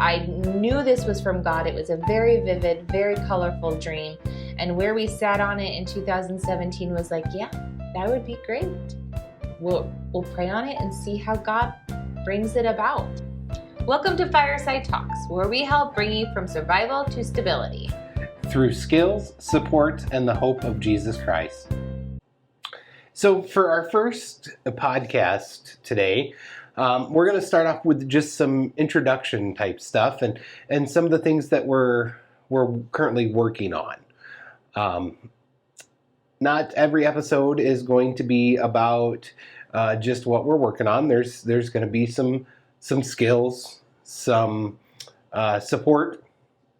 I knew this was from God. It was a very vivid, very colorful dream. And where we sat on it in 2017 was like, yeah, that would be great. We'll pray on it and see how God brings it about. Welcome to Fireside Talks, where we help bring you from survival to stability. Through skills, support, and the hope of Jesus Christ. So for our first podcast today, we're going to start off with just some introduction type stuff and some of the things that we're currently working on. Not every episode is going to be about just what we're working on. There's going to be some skills, some support,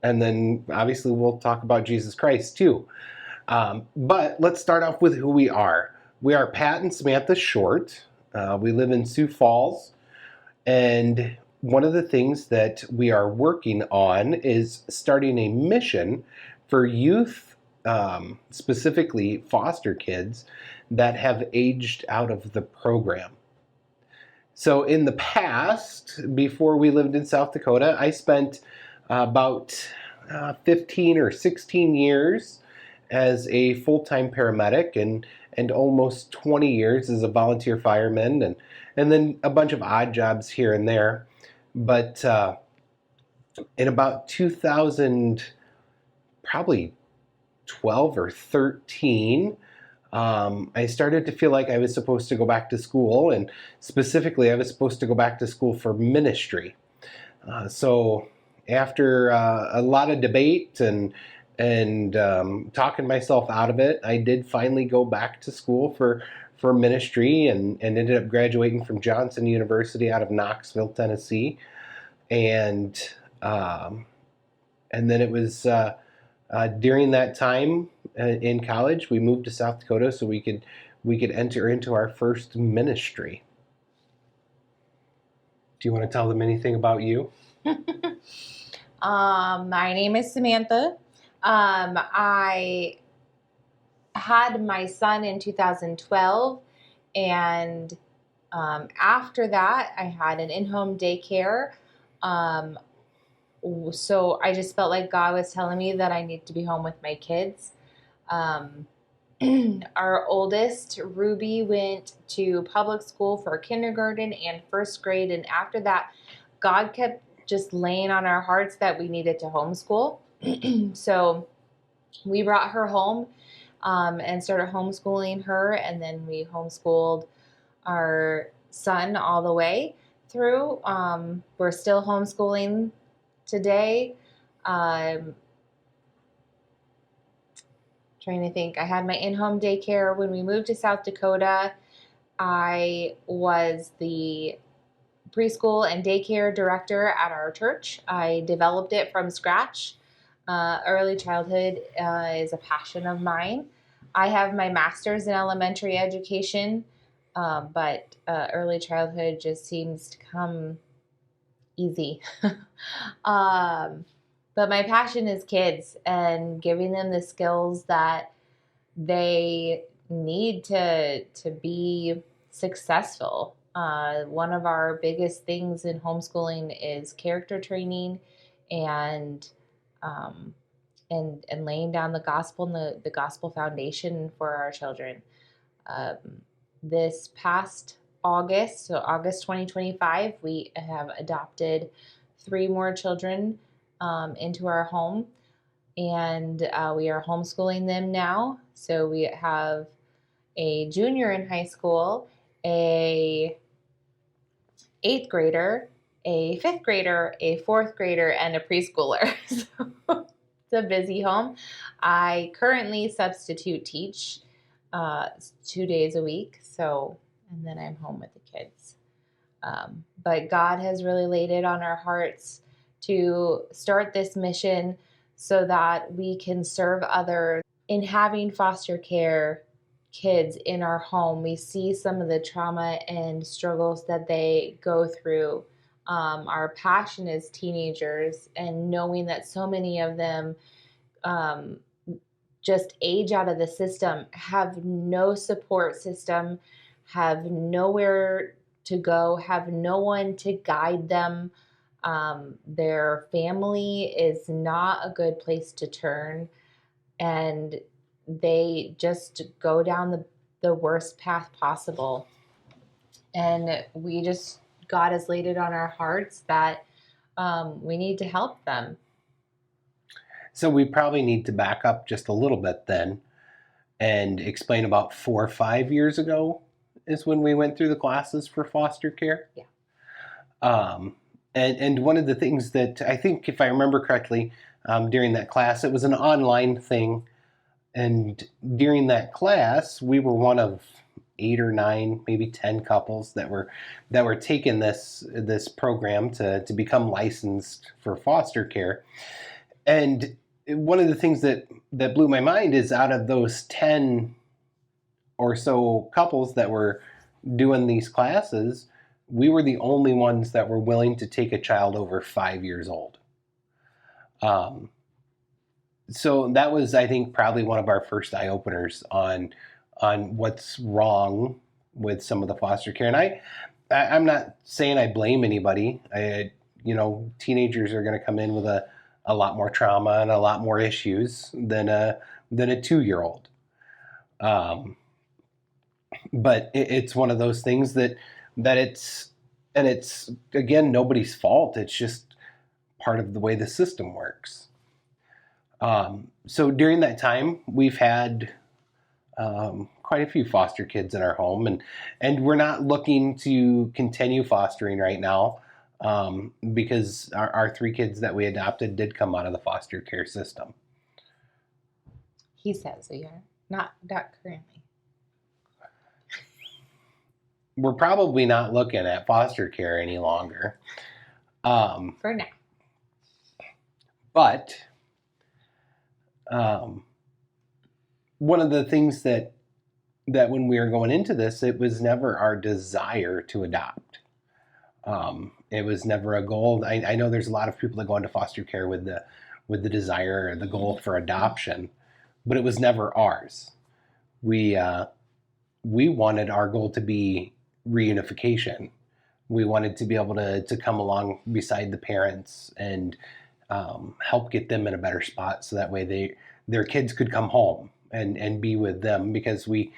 and then obviously we'll talk about Jesus Christ too. But let's start off with who we are. We are Pat and Samantha Short. We live in Sioux Falls, and one of the things that we are working on is starting a mission for youth, specifically foster kids that have aged out of the program. So in the past, before we lived in South Dakota, I spent about 15 or 16 years as a full-time paramedic and almost 20 years as a volunteer fireman and then a bunch of odd jobs here and there. But in about 2000, probably 12 or 13, I started to feel like I was supposed to go back to school, and specifically I was supposed to go back to school for ministry. So after a lot of debate and talking myself out of it, I did finally go back to school for ministry and ended up graduating from Johnson University out of Knoxville, Tennessee. And then it was during that time in college, we moved to South Dakota so we could enter into our first ministry. Do you want to tell them anything about you? My name is Samantha. I had my son in 2012, and after that, I had an in-home daycare. So I just felt like God was telling me that I need to be home with my kids. Our oldest, Ruby, went to public school for kindergarten and first grade, and after that, God kept just laying on our hearts that we needed to homeschool. So we brought her home and started homeschooling her, and then we homeschooled our son all the way through. We're still homeschooling today. Trying to think. I had my in-home daycare when we moved to South Dakota. I was the preschool and daycare director at our church. I developed it from scratch. Early childhood is a passion of mine. I have my master's in elementary education, but early childhood just seems to come easy. But my passion is kids and giving them the skills that they need to be successful. One of our biggest things in homeschooling is character training and laying down the gospel and the gospel foundation for our children. This past August, so August 2025, we have adopted 3 more children into our home, and we are homeschooling them now. So we have a junior in high school, a 8th grader, a 5th grader, a 4th grader, and a preschooler. So it's a busy home. I currently substitute teach 2 days a week, and then I'm home with the kids. But God has really laid it on our hearts to start this mission so that we can serve others. In having foster care kids in our home, we see some of the trauma and struggles that they go through. Our passion is teenagers, and knowing that so many of them just age out of the system, have no support system, have nowhere to go, have no one to guide them. Their family is not a good place to turn, and they just go down the worst path possible. And God has laid it on our hearts that we need to help them. So we probably need to back up just a little bit then and explain about 4 or 5 years ago is when we went through the classes for foster care. Yeah. And one of the things that I think, if I remember correctly, during that class, it was an online thing. And during that class, we were one of 8 or 9, maybe 10 couples that were taking this program to become licensed for foster care. And one of the things that blew my mind is, out of those 10 or so couples that were doing these classes, we were the only ones that were willing to take a child over 5 years old. So that was, I think, probably one of our first eye openers on what's wrong with some of the foster care. And I'm not saying I blame anybody. Teenagers are going to come in with a lot more trauma and a lot more issues than a 2-year-old. But it's one of those things that it's again, nobody's fault. It's just part of the way the system works. So during that time, we've had quite a few foster kids in our home, and we're not looking to continue fostering right now, because our 3 kids that we adopted did come out of the foster care system. He says, so yeah, not currently. We're probably not looking at foster care any longer. For now. But one of the things that when we were going into this, it was never our desire to adopt. It was never a goal. I know there's a lot of people that go into foster care with the desire or the goal for adoption, but it was never ours. We wanted our goal to be reunification. We wanted to be able to come along beside the parents and help get them in a better spot, so that way their kids could come home and be with them, because we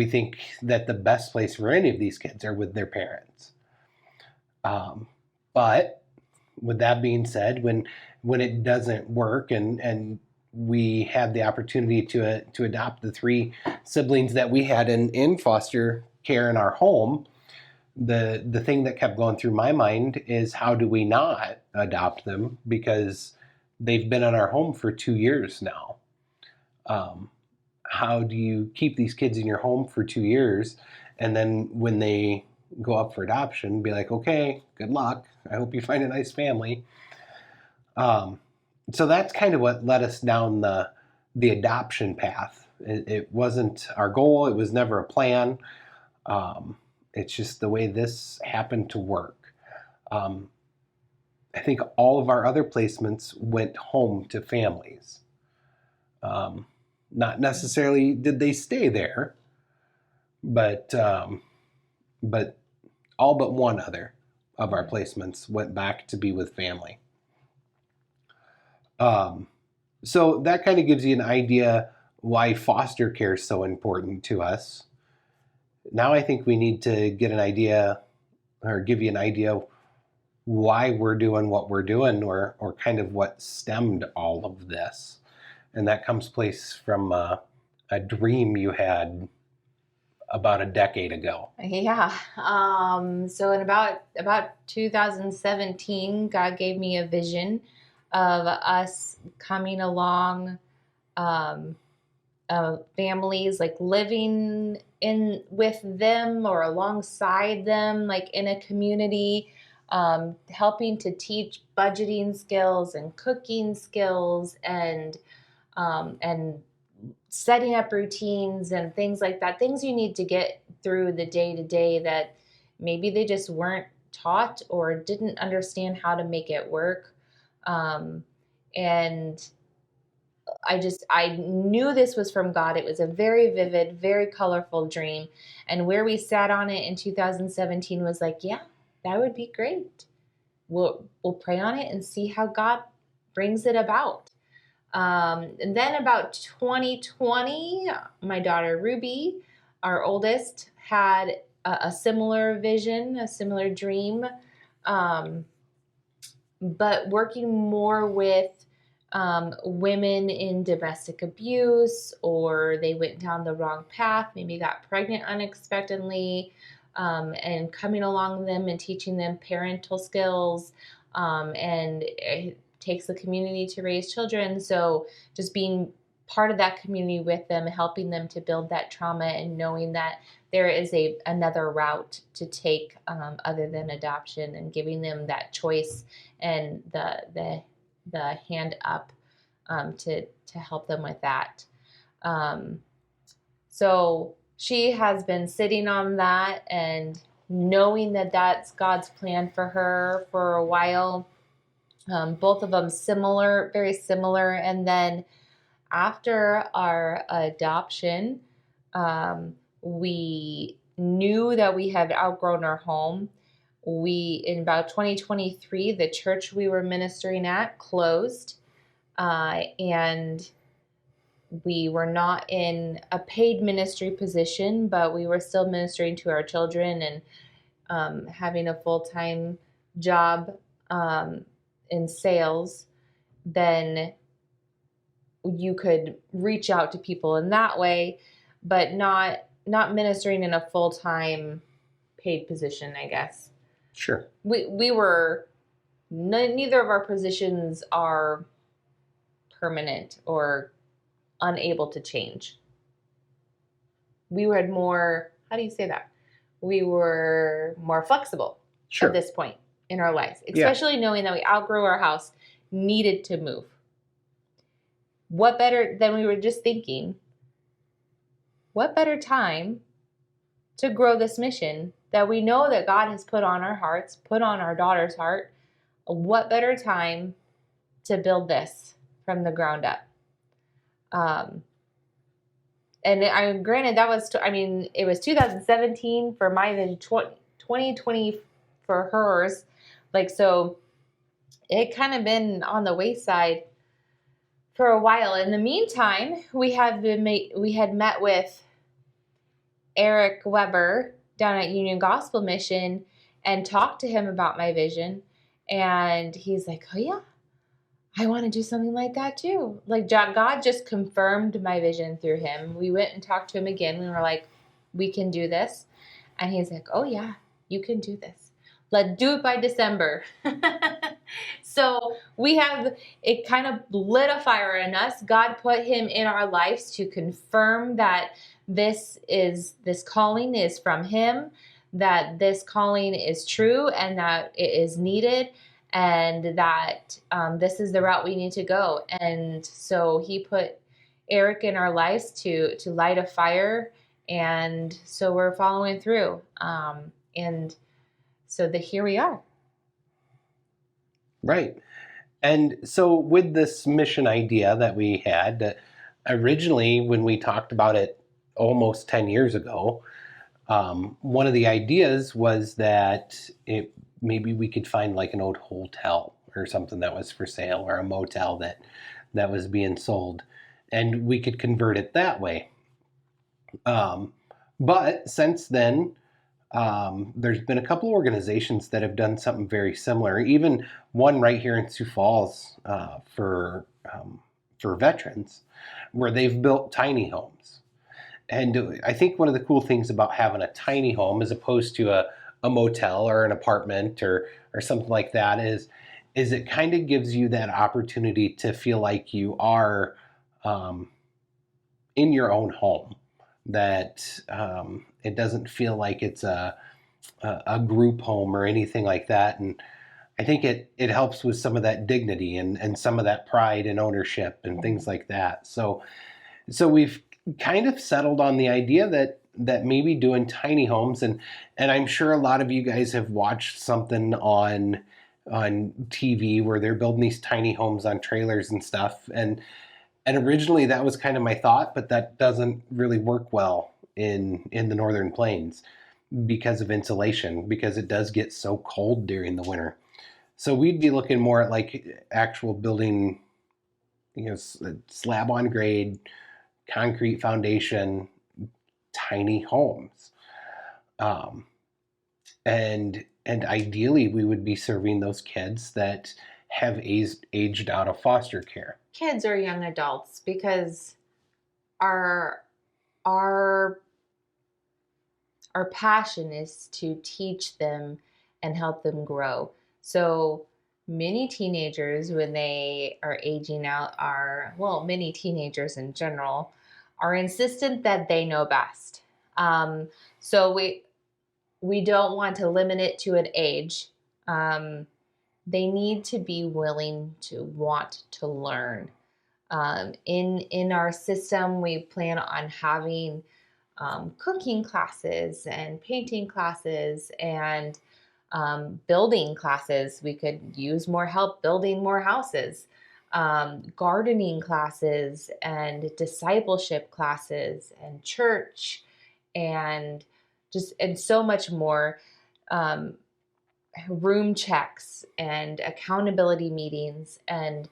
think that the best place for any of these kids are with their parents. But with that being said, when it doesn't work and we had the opportunity to adopt the 3 siblings that we had in foster care in our home, the thing that kept going through my mind is, how do we not adopt them? Because they've been in our home for 2 years now. How do you keep these kids in your home for 2 years, and then when they go up for adoption, be like, okay, good luck. I hope you find a nice family. So that's kind of what led us down the adoption path. It wasn't our goal. It was never a plan. It's just the way this happened to work. I think all of our other placements went home to families. Not necessarily did they stay there, but all but one other of our placements went back to be with family. So that kind of gives you an idea why foster care is so important to us. Now I think we need to get an idea, or give you an idea, why we're doing what we're doing, or kind of what stemmed all of this. And that comes place from a dream you had about a decade ago. Yeah. So in about 2017, God gave me a vision of us coming along, families, like living in with them or alongside them, like in a community, helping to teach budgeting skills and cooking skills and setting up routines and things like that, things you need to get through the day-to-day that maybe they just weren't taught or didn't understand how to make it work. And I knew this was from God. It was a very vivid, very colorful dream. And where we sat on it in 2017 was like, yeah, that would be great. we'll pray on it and see how God brings it about. And then about 2020, my daughter Ruby, our oldest, had a similar vision, a similar dream, but working more with women in domestic abuse, or they went down the wrong path, maybe got pregnant unexpectedly, and coming along with them and teaching them parental skills. And it takes the community to raise children. So just being part of that community with them, helping them to build that trauma and knowing that there is another route to take other than adoption, and giving them that choice and the hand up to help them with that. So she has been sitting on that and knowing that that's God's plan for her for a while. Both of them similar, very similar. And then after our adoption, we knew that we had outgrown our home. In about 2023, the church we were ministering at closed, and we were not in a paid ministry position, but we were still ministering to our children and having a full-time job in sales. Then you could reach out to people in that way, but not ministering in a full-time paid position, I guess. Sure. We were, neither of our positions are permanent or unable to change. We had more, how do you say that? We were more flexible Sure. at this point in our lives, especially knowing that we outgrew our house, needed to move. What better than we were just thinking, what better time to grow this mission that we know that God has put on our hearts, put on our daughter's heart? What better time to build this from the ground up? And granted, that was, it was 2017 for my vision, 2020 for hers. So it kind of been on the wayside for a while. In the meantime, we had met with Eric Weber down at Union Gospel Mission and talked to him about my vision. And he's like, oh yeah, I want to do something like that too. God just confirmed my vision through him. We went and talked to him again. We were like, we can do this. And he's like, oh yeah, you can do this. Let's do it by December. So we have, it kind of lit a fire in us. God put him in our lives to confirm that this calling is from him, that this calling is true and that it is needed, and that this is the route we need to go. And so he put Eric in our lives to light a fire, and so we're following through. And so here we are. Right. And so with this mission idea that we had, originally when we talked about it almost 10 years ago, one of the ideas was that maybe we could find an old hotel or something that was for sale, or a motel that was being sold, and we could convert it that way. But since then, there's been a couple of organizations that have done something very similar, even one right here in Sioux Falls for veterans, where they've built tiny homes. And I think one of the cool things about having a tiny home as opposed to a motel or an apartment or something like that is it kind of gives you that opportunity to feel like you are in your own home, that it doesn't feel like it's a group home or anything like that. And I think it helps with some of that dignity and some of that pride and ownership and things like that. So we've kind of settled on the idea that maybe doing tiny homes, and I'm sure a lot of you guys have watched something on TV where they're building these tiny homes on trailers and stuff. And originally that was kind of my thought, but that doesn't really work well in the Northern Plains because of insulation, because it does get so cold during the winter. So we'd be looking more at like actual building, slab on grade, concrete foundation, tiny homes. Um, and ideally we would be serving those kids that have aged out of foster care. Kids or young adults, because our our our passion is to teach them and help them grow. So many teenagers, when they are aging out, many teenagers in general are insistent that they know best. So we don't want to limit it to an age. They need to be willing to want to learn. In our system, we plan on having cooking classes and painting classes and building classes. We could use more help building more houses, gardening classes and discipleship classes and church and so much more. Room checks and accountability meetings, and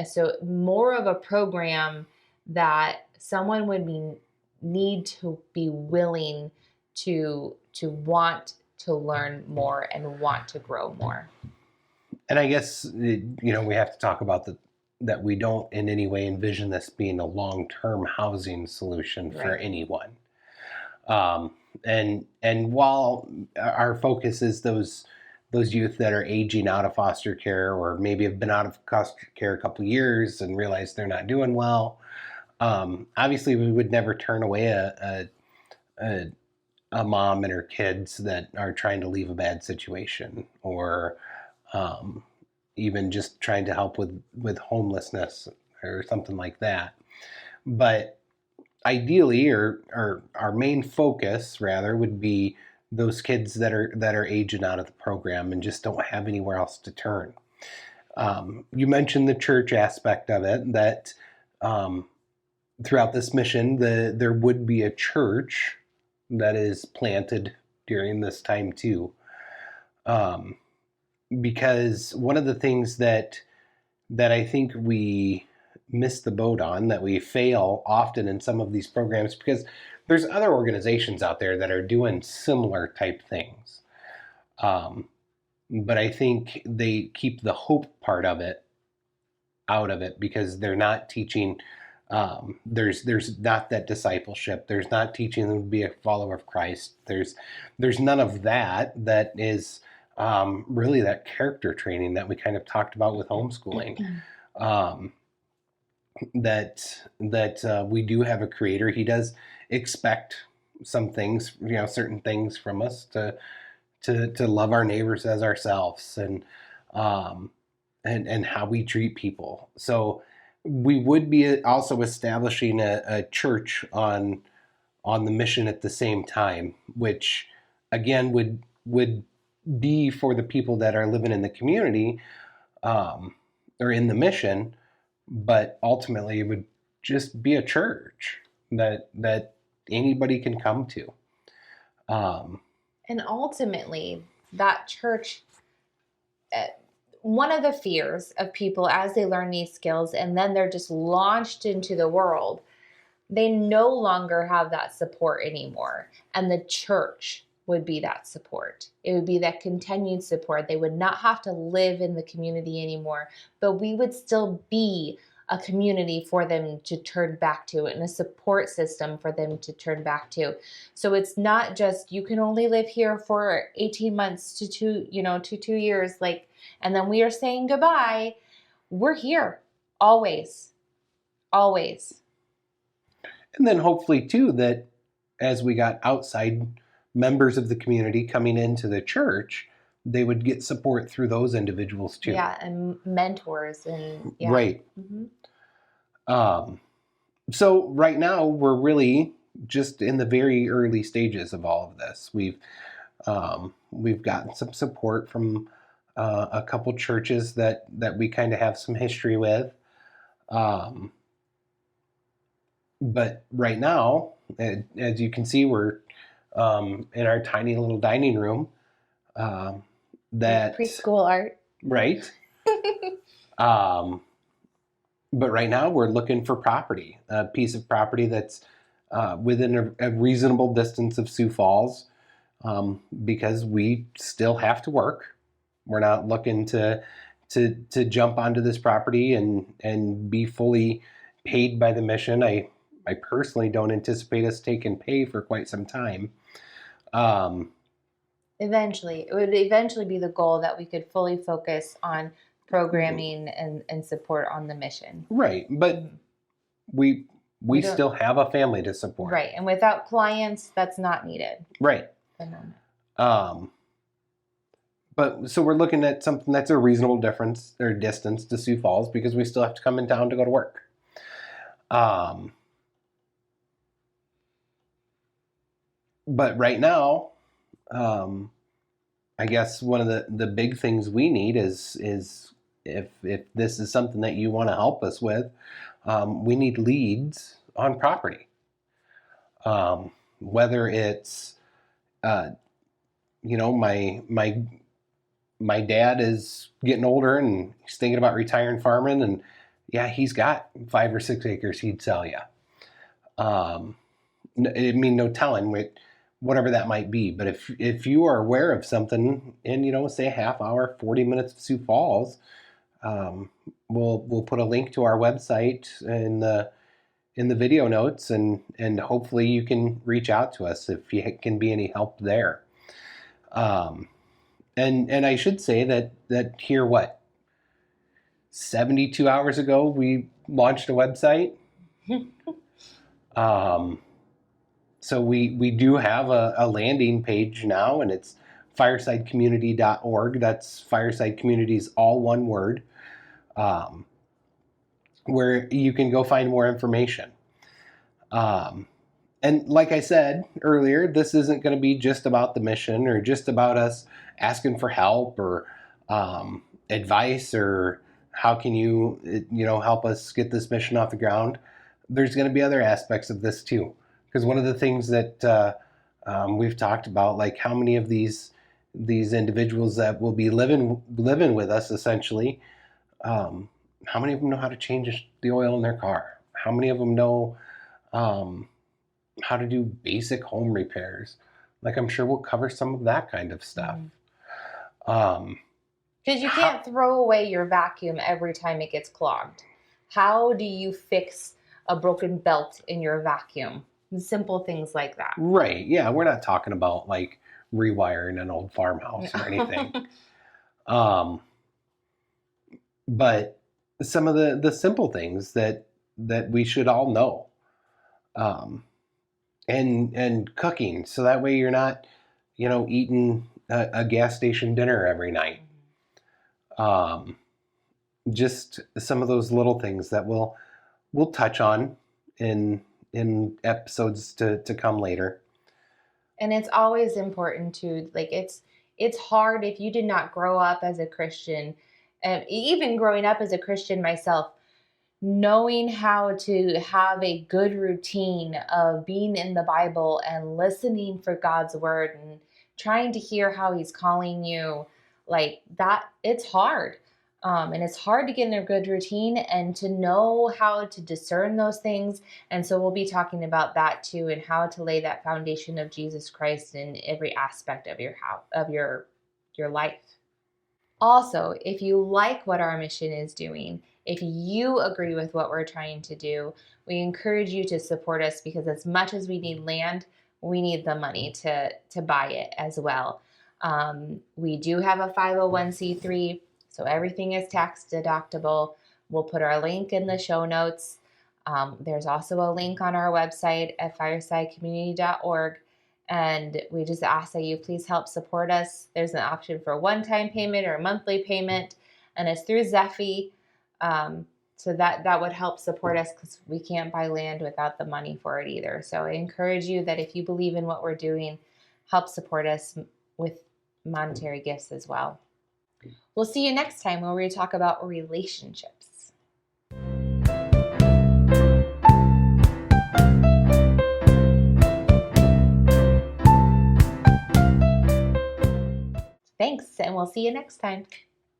so more of a program that someone would need to be willing to want to learn more and want to grow more. And I guess we have to talk about that we don't in any way envision this being a long-term housing solution for anyone. And while our focus is those youth that are aging out of foster care, or maybe have been out of foster care a couple of years and realize they're not doing well, obviously we would never turn away a mom and her kids that are trying to leave a bad situation, or even just trying to help with homelessness or something like that. But ideally, or our main focus rather, would be those kids that are aging out of the program and just don't have anywhere else to turn. You mentioned the church aspect of it, that throughout this mission, there would be a church that is planted during this time too. Because one of the things that I think we miss the boat on, that we fail often in some of these programs, because there's other organizations out there that are doing similar type things. But I think they keep the hope part of it out of it, because they're not teaching, there's not that discipleship. There's not teaching them to be a follower of Christ. There's none of that is really that character training that we kind of talked about with homeschooling. That we do have a creator. He does expect some things, certain things from us, to love our neighbors as ourselves, and how we treat people. So we would be also establishing a church on the mission at the same time, which again would be for the people that are living in the community, or in the mission, but ultimately it would just be a church that anybody can come to. And ultimately, that church, one of the fears of people as they learn these skills and then they're just launched into the world, they no longer have that support anymore. And the church would be that support. It would be that continued support. They would not have to live in the community anymore, but we would still be a community for them to turn back to, and a support system for them to turn back to. So it's not just, you can only live here for 18 months to 2 years, and then we are saying goodbye. We're here always. Always. And then hopefully too, that as we got outside members of the community coming into the church, they would get support through those individuals too. Yeah, and mentors and yeah. Right. Mm-hmm. So right now we're really just in the very early stages of all of this. We've gotten some support from a couple churches that we kind of have some history with. But right now, as you can see, we're in our tiny little dining room. That preschool art. right? But right now we're looking for property, a piece of property that's within a reasonable distance of Sioux Falls, because we still have to work. We're not looking to jump onto this property and be fully paid by the mission. I personally don't anticipate us taking pay for quite some time. Eventually, it would eventually be the goal that we could fully focus on programming and support on the mission. Right, but we still have a family to support. Right, and without clients, that's not needed. Right. At the moment. But so we're looking at something that's a reasonable difference or distance to Sioux Falls because we still have to come in town to go to work. But right now, I guess one of the big things we need is if this is something that you want to help us with, we need leads on property. Whether it's, my dad is getting older and he's thinking about retiring farming, and yeah, he's got 5 or 6 acres he'd sell you. I mean, no telling whatever that might be. But if you are aware of something in, say a half hour, 40 minutes of Sioux Falls, we'll put a link to our website in the video notes, and hopefully you can reach out to us if you can be any help there. And I should say that here, 72 hours ago, we launched a website. So we do have a landing page now, and it's firesidecommunity.org. That's Fireside Communities, all one word, where you can go find more information. And like I said earlier, this isn't going to be just about the mission or just about us asking for help or advice or how can you help us get this mission off the ground. There's going to be other aspects of this too. Because one of the things that we've talked about, like how many of these individuals that will be living with us essentially, how many of them know how to change the oil in their car? How many of them know how to do basic home repairs? Like, I'm sure we'll cover some of that kind of stuff. Because you can't throw away your vacuum every time it gets clogged. How do you fix a broken belt in your vacuum? Simple things like that. Right. Yeah. We're not talking about like rewiring an old farmhouse or anything. But some of the simple things that we should all know. And cooking, so that way you're not, eating a gas station dinner every night. Just some of those little things that we'll touch on in episodes to come later. And it's always important to, like, it's hard if you did not grow up as a Christian, even growing up as a Christian myself, knowing how to have a good routine of being in the Bible and listening for God's word and trying to hear how he's calling you, like that, it's hard. And it's hard to get in a good routine and to know how to discern those things. And so we'll be talking about that too, and how to lay that foundation of Jesus Christ in every aspect of your life. Also, if you like what our mission is doing, if you agree with what we're trying to do, we encourage you to support us, because as much as we need land, we need the money to buy it as well. We do have a 501c3, so everything is tax deductible. We'll put our link in the show notes. There's also a link on our website at firesidecommunity.org. And we just ask that you please help support us. There's an option for a one-time payment or a monthly payment, and it's through Zephy. So that would help support us, because we can't buy land without the money for it either. So I encourage you that if you believe in what we're doing, help support us with monetary gifts as well. We'll see you next time where we talk about relationships. Thanks, and we'll see you next time.